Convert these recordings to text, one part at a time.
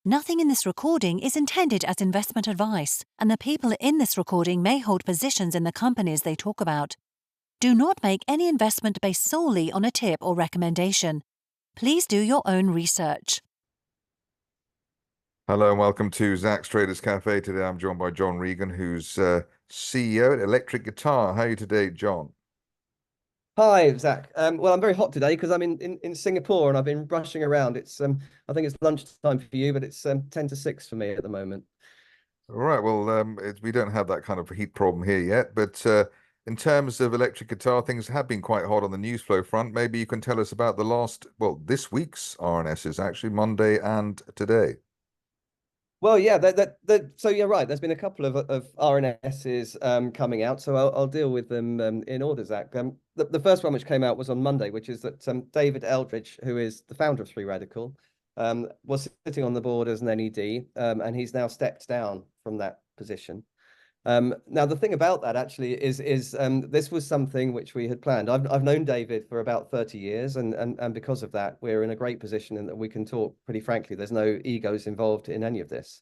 Nothing in this recording is intended as investment advice, and the people in this recording may hold positions in the companies they talk about. Do not make any investment based solely on a tip or recommendation. Please do your own research. Hello and welcome to Zak's Traders Cafe. Today I'm joined by John Regan, who's CEO at Electric Guitar. How are you today, John? Hi, Zach. Well, I'm very hot today because I'm in Singapore and I've been rushing around. It's I think it's lunchtime for you, but it's 10 to 6 for me at the moment. All right, well, we don't have that kind of heat problem here yet, but in terms of electric guitar, things have been quite hot on the news flow front. Maybe you can tell us about this week's RNSs, actually, Monday and today. Well, yeah, so you're right. There's been a couple of RNSs coming out, so I'll deal with them in order, Zach. The first one which came out was on Monday, which is that David Eldridge, who is the founder of Three Radical, was sitting on the board as an NED, and he's now stepped down from that position. Now, the thing about that actually is this was something which we had planned. I've known David for about 30 years, and because of that, we're in a great position in that we can talk pretty frankly. There's no egos involved in any of this.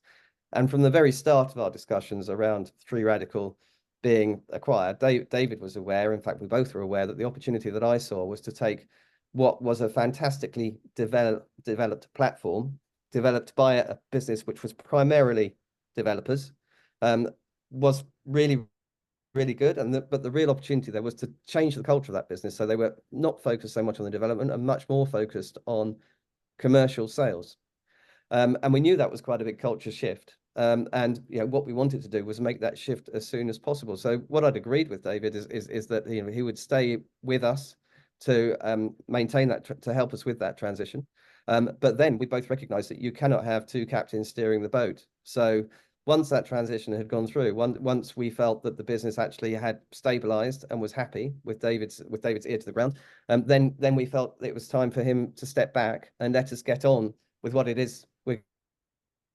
And from the very start of our discussions around Three Radical being acquired, David was aware, in fact, we both were aware that the opportunity that I saw was to take what was a fantastically developed platform, developed by a business which was primarily developers, was really, really good. But the real opportunity there was to change the culture of that business. So they were not focused so much on the development and much more focused on commercial sales. And we knew that was quite a big culture shift. And what we wanted to do was make that shift as soon as possible. So what I'd agreed with David is that he would stay with us to maintain that, to help us with that transition. But then we both recognized that you cannot have two captains steering the boat. So once that transition had gone through, once we felt that the business actually had stabilized and was happy with David's ear to the ground, then we felt it was time for him to step back and let us get on with what it is we're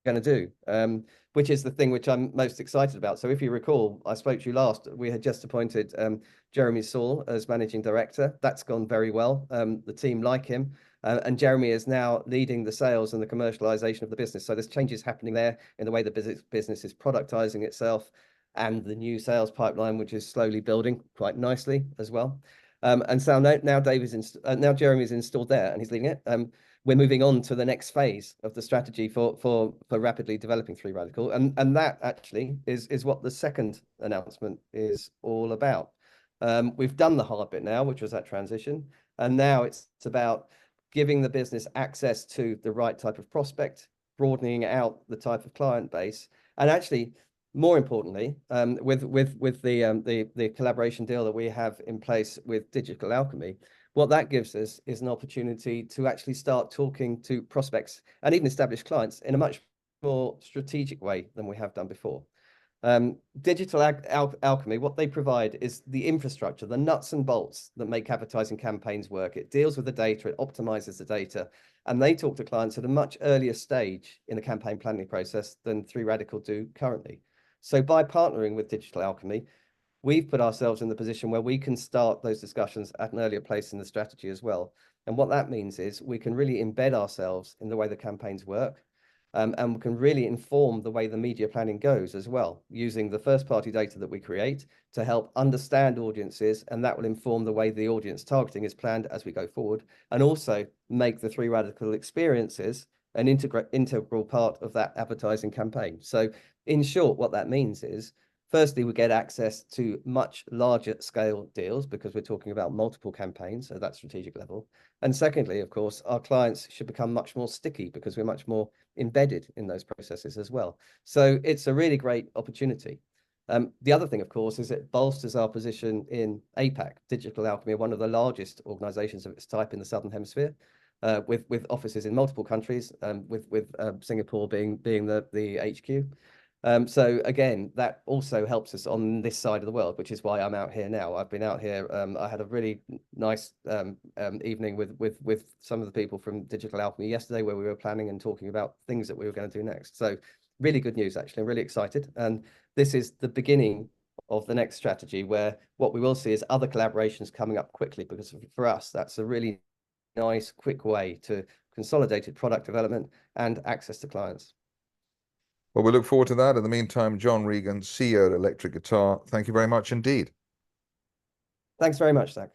going to do, which is the thing which I'm most excited about. So if you recall, I spoke to you last, we had just appointed Jeremy Saul as managing director. That's gone very well. The team like him. And Jeremy is now leading the sales and the commercialization of the business. So there's changes happening there in the way the business is productizing itself, and the new sales pipeline, which is slowly building quite nicely as well. And so now Jeremy's installed there and he's leading it. We're moving on to the next phase of the strategy for rapidly developing Three Radical, and that actually is what the second announcement is all about. We've done the hard bit now, which was that transition, and now it's about giving the business access to the right type of prospect, broadening out the type of client base, and actually, more importantly, with the collaboration deal that we have in place with Digital Alchemy, what that gives us is an opportunity to actually start talking to prospects and even established clients in a much more strategic way than we have done before. Digital Alchemy, what they provide is the infrastructure, the nuts and bolts that make advertising campaigns work. It deals with the data, it optimizes the data, and they talk to clients at a much earlier stage in the campaign planning process than Three Radical do currently. So by partnering with Digital Alchemy, we've put ourselves in the position where we can start those discussions at an earlier place in the strategy as well. And what that means is we can really embed ourselves in the way the campaigns work. And we can really inform the way the media planning goes as well, using the first-party data that we create to help understand audiences, and that will inform the way the audience targeting is planned as we go forward, and also make the Three Radical experiences an integral part of that advertising campaign. So in short, what that means is, firstly, we get access to much larger scale deals because we're talking about multiple campaigns at that strategic level. And secondly, of course, our clients should become much more sticky because we're much more embedded in those processes as well. So it's a really great opportunity. The other thing, of course, is it bolsters our position in APAC. Digital Alchemy, one of the largest organizations of its type in the Southern Hemisphere, with offices in multiple countries, with Singapore being the HQ. So again, that also helps us on this side of the world, which is why I'm out here now. I've been out here. I had a really nice evening with some of the people from Digital Alchemy yesterday, where we were planning and talking about things that we were going to do next. So really good news, actually. I'm really excited. And this is the beginning of the next strategy, where what we will see is other collaborations coming up quickly, because for us, that's a really nice, quick way to consolidated product development, and access to clients. Well, we look forward to that. In the meantime, John Regan, CEO at Electric Guitar, thank you very much indeed. Thanks very much, Zach.